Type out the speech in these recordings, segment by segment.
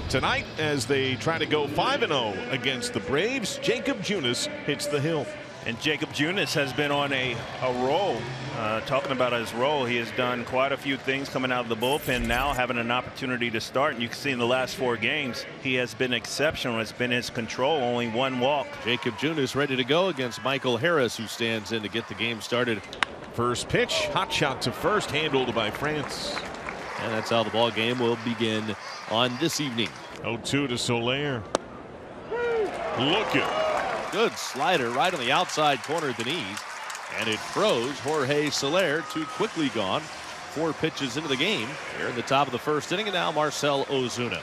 Tonight, as they try to go 5-0 against the Braves, Jacob Junis hits the hill. And Jacob Junis has been on a roll. Talking about his role, he has done quite a few things coming out of the bullpen, now having an opportunity to start. And you can see in the last 4 games, he has been exceptional. It's been his control, only 1 walk. Jacob Junis ready to go against Michael Harris, who stands in to get the game started. First pitch, hot shot to first, handled by France. And that's how the ball game will begin on this evening. 0-2 to Soler. Look it. Good slider right on the outside corner of the knees. And it froze Jorge Soler, too quickly gone. 4 pitches into the game here in the top of the first inning. And now Marcell Ozuna.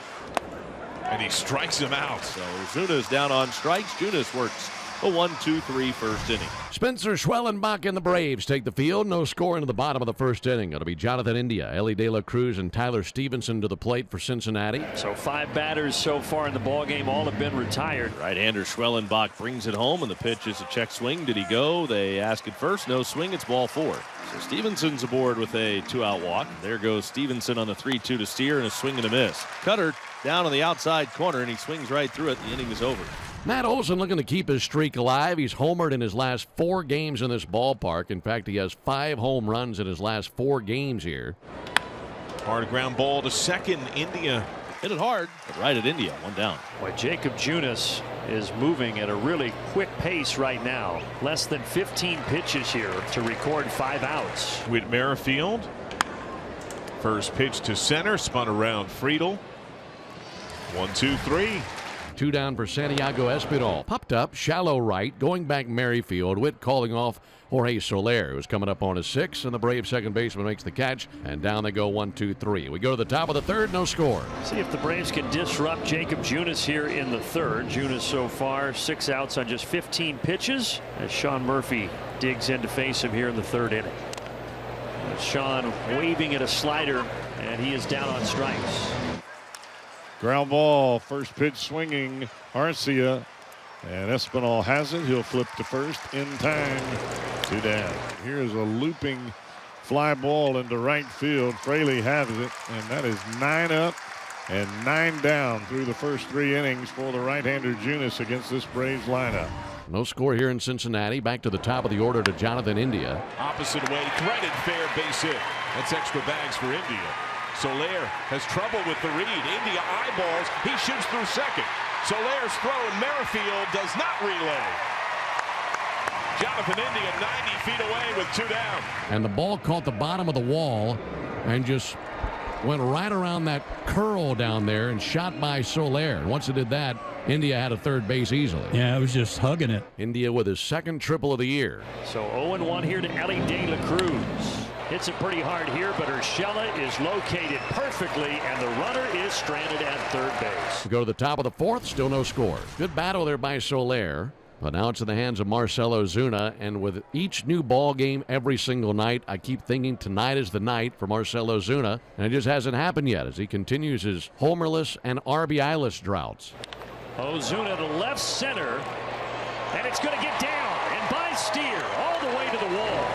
And he strikes him out. So Ozuna's down on strikes. Junis works a 1-2-3 first inning. Spencer Schwellenbach and the Braves take the field. No score into the bottom of the first inning. It'll be Jonathan India, Ellie De La Cruz, and Tyler Stevenson to the plate for Cincinnati. So 5 batters so far in the ball game. All have been retired. Right-hander Schwellenbach brings it home, and the pitch is a check swing. Did he go? They ask it first. No swing. It's ball 4. So Stevenson's aboard with a 2-out walk. There goes Stevenson on the 3-2 to steer, and a swing and a miss. Cutter down on the outside corner, and he swings right through it. The inning is over. Matt Olson looking to keep his streak alive. He's homered in his last 4 games in this ballpark. In fact, he has 5 home runs in his last 4 games here. Hard ground ball to second. India hit it hard, but right at India. 1 down. Boy, Jacob Junis is moving at a really quick pace right now. Less than 15 pitches here to record 5 outs. Whit Merrifield. First pitch to center, spun around Friedel. 1-2-3. 2 down for Santiago Espinal. Popped up, shallow right, going back Merrifield. Whit calling off Jorge Soler, who's coming up on his 6th, and the Brave second baseman makes the catch, and down they go 1-2-3. We go to the top of the 3rd, no score. See if the Braves can disrupt Jacob Junis here in the 3rd. Junis so far 6 outs on just 15 pitches as Sean Murphy digs in to face him here in the 3rd inning. Sean waving at a slider, and he is down on strikes. Ground ball, first pitch swinging, Arcia, and Espinal has it. He'll flip to first in time. 2 down. Here's a looping fly ball into right field. Fraley has it, and that is 9 up and 9 down through the first 3 innings for the right-hander Junis against this Braves lineup. No score here in Cincinnati. Back to the top of the order to Jonathan India. Opposite way, threaded fair base hit. That's extra bags for India. Soler has trouble with the read. India eyeballs. He shoots through second. Soler's throw, and Merrifield does not relay. Jonathan India 90 feet away with 2 down. And the ball caught the bottom of the wall and just went right around that curl down there and shot by Soler. And once it did that, India had a third base easily. Yeah, it was just hugging it. India with his 2nd triple of the year. So 0-1 here to Ellie De La Cruz. Hits it pretty hard here, but Urshela is located perfectly, and the runner is stranded at 3rd base. We go to the top of the 4th, still no score. Good battle there by Soler, but now it's in the hands of Marcell Ozuna, and with each new ball game every single night, I keep thinking tonight is the night for Marcell Ozuna, and it just hasn't happened yet as he continues his homerless and RBI-less droughts. Ozuna to left center, and it's going to get down, and by Steer all the way to the wall.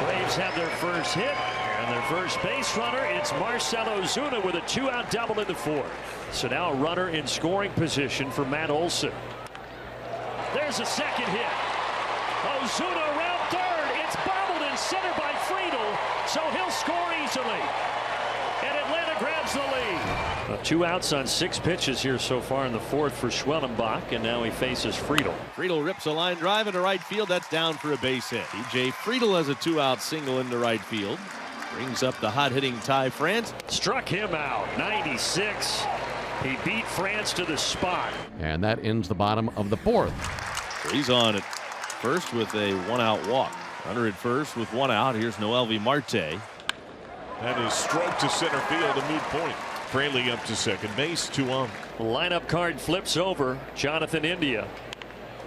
Braves have their first hit, and their first base runner, it's Marcell Ozuna with a 2-out double in the 4th. So now a runner in scoring position for Matt Olson. There's a second hit. Ozuna around 3rd. It's bobbled in center by Friedel, so he'll score easily. And Atlanta grabs the lead. 2 outs on 6 pitches here so far in the 4th for Schwellenbach, and now he faces Friedel. Friedel rips a line drive into right field. That's down for a base hit. DJ Friedel has a 2-out single into right field. Brings up the hot-hitting Ty France. Struck him out. 96. He beat France to the spot. And that ends the bottom of the 4th. So he's on at first with a 1-out walk. Runner at first with 1 out. Here's Noelvi Marte. That is stroke to center field, a moot point. Fraley up to second base, 2 on. Lineup card flips over. Jonathan India.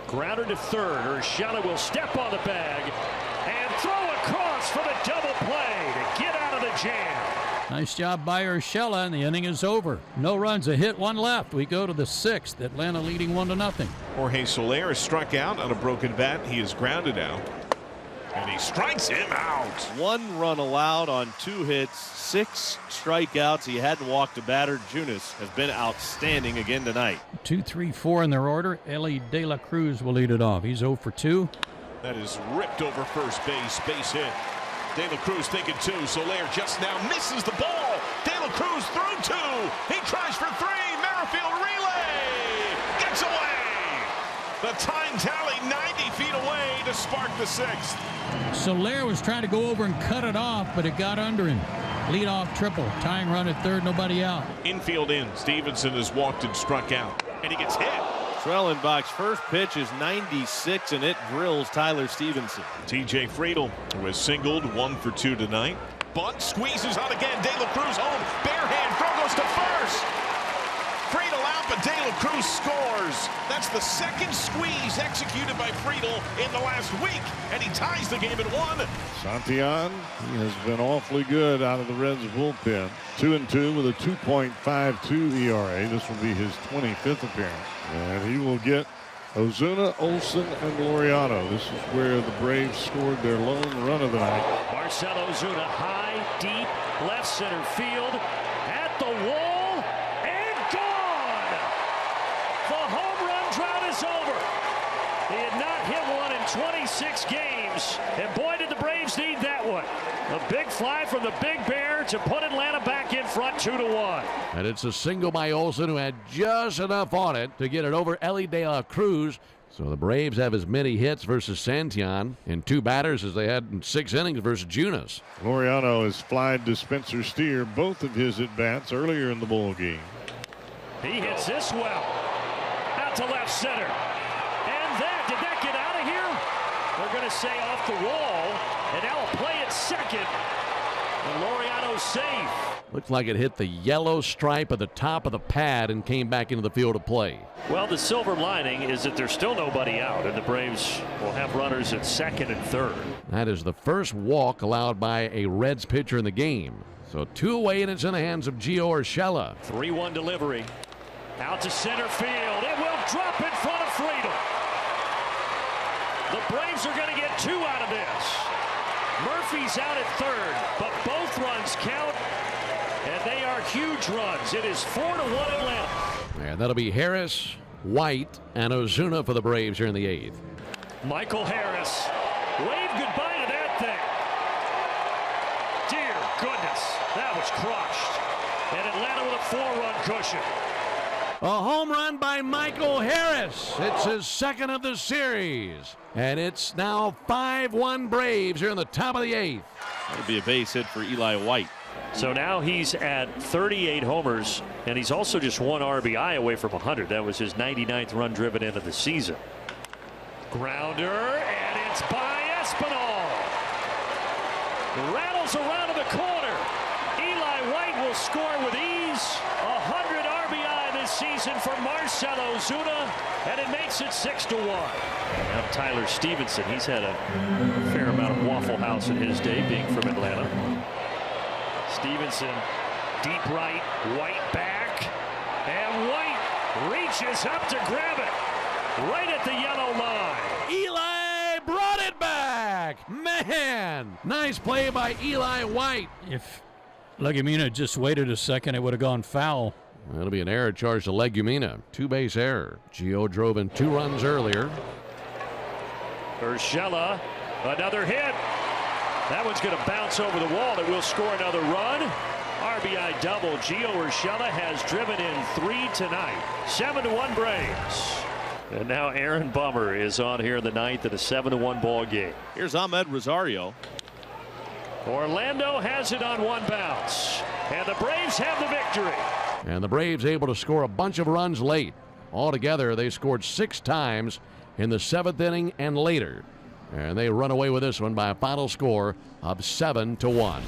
Grounder to 3rd. Urshela will step on the bag and throw across for the double play to get out of the jam. Nice job by Urshela, and the inning is over. No runs, a hit, 1 left. We go to the 6th. Atlanta leading 1-0. Jorge Soler is struck out on a broken bat. He is grounded out. And he strikes him out. 1 run allowed on 2 hits, 6 strikeouts. He hadn't walked a batter. Junis has been outstanding again tonight. 2, 3, 4 in their order. Ellie De La Cruz will lead it off. He's 0 for 2. That is ripped over first base. Base hit. De La Cruz thinking 2. Soler just now misses the ball. De La Cruz through 2. He tries for 3. Merrifield relay. Gets away. The time tally 90 feet away to spark the 6th. Soler was trying to go over and cut it off, but it got under him. Leadoff triple. Tying run at third, nobody out. Infield in. Stevenson has walked and struck out. And he gets hit. Schrellenbach's first pitch is 96, and it drills Tyler Stevenson. TJ Friedel, who has singled 1 for 2 tonight. Bunt squeezes out again. De La Cruz home. Bare hand. Throw goes to first. Friedel out, but De La Cruz scores. That's the 2nd squeeze executed by Friedel in the last week, and he ties the game at 1. Santillan, he has been awfully good out of the Reds bullpen. 2-2 with a 2.52 ERA. This will be his 25th appearance. And he will get Ozuna, Olsen, and Laureano. This is where the Braves scored their lone run of the night. Marcell Ozuna high, deep, left center field, at the wall, and gone! The home run drought is over. He had not hit one in 26 games, and boy did the Braves need that one. A big fly from the Big Bear to put Atlanta back in front 2-1. And it's a single by Olsen, who had just enough on it to get it over Ellie De La Cruz. So the Braves have as many hits versus Santillan in 2 batters as they had in 6 innings versus Junis. Laureano has flied to Spencer Steer both of his at-bats earlier in the ball game. He hits this well. Out to left center. And did that get out of here? They're going to say off the wall. And now a play at second. And Laureano's safe. Looks like it hit the yellow stripe at the top of the pad and came back into the field of play. Well, the silver lining is that there's still nobody out, and the Braves will have runners at 2nd and 3rd. That is the first walk allowed by a Reds pitcher in the game. So 2 away, and it's in the hands of Gio Urshela. 3-1 delivery. Out to center field. It will drop in front of Friedel. The Braves are going to get 2 out of this. Murphy's out at 3rd, but both runs count, and they are huge runs. It is 4-1 Atlanta. And that'll be Harris, White, and Ozuna for the Braves here in the 8th. Michael Harris, wave goodbye to that thing. Dear goodness, that was crushed. And Atlanta with a 4-run cushion. A home run by Michael Harris. It's his 2nd of the series. And it's now 5-1 Braves here in the top of the 8th. That'll be a base hit for Eli White. So now he's at 38 homers, and he's also just 1 RBI away from 100. That was his 99th run driven into the season. Grounder, and it's by Espinal. Rattles around to the corner. Eli White will score with ease. 100 RBI this season for Marcell Ozuna, and it makes it 6-1. Now Tyler Stevenson, he's had a fair amount of Waffle House in his day, being from Atlanta. Stevenson, deep right, White back, and White reaches up to grab it right at the yellow line. Eli brought it back. Man, nice play by Eli White. If Legumina just waited a second, it would have gone foul. That'll be an error charge to Legumina. 2-base error. Gio drove in 2 runs earlier. Urshela, another hit. That one's going to bounce over the wall. It will score another run. RBI double. Gio Urshela has driven in 3 tonight. 7-1 Braves. And now Aaron Bummer is on here in the 9th in a 7-1 ball game. Here's Ahmed Rosario. Orlando has it on 1 bounce. And the Braves have the victory. And the Braves able to score a bunch of runs late. Altogether, they scored 6 times in the 7th inning and later. And they run away with this one by a final score of 7-1.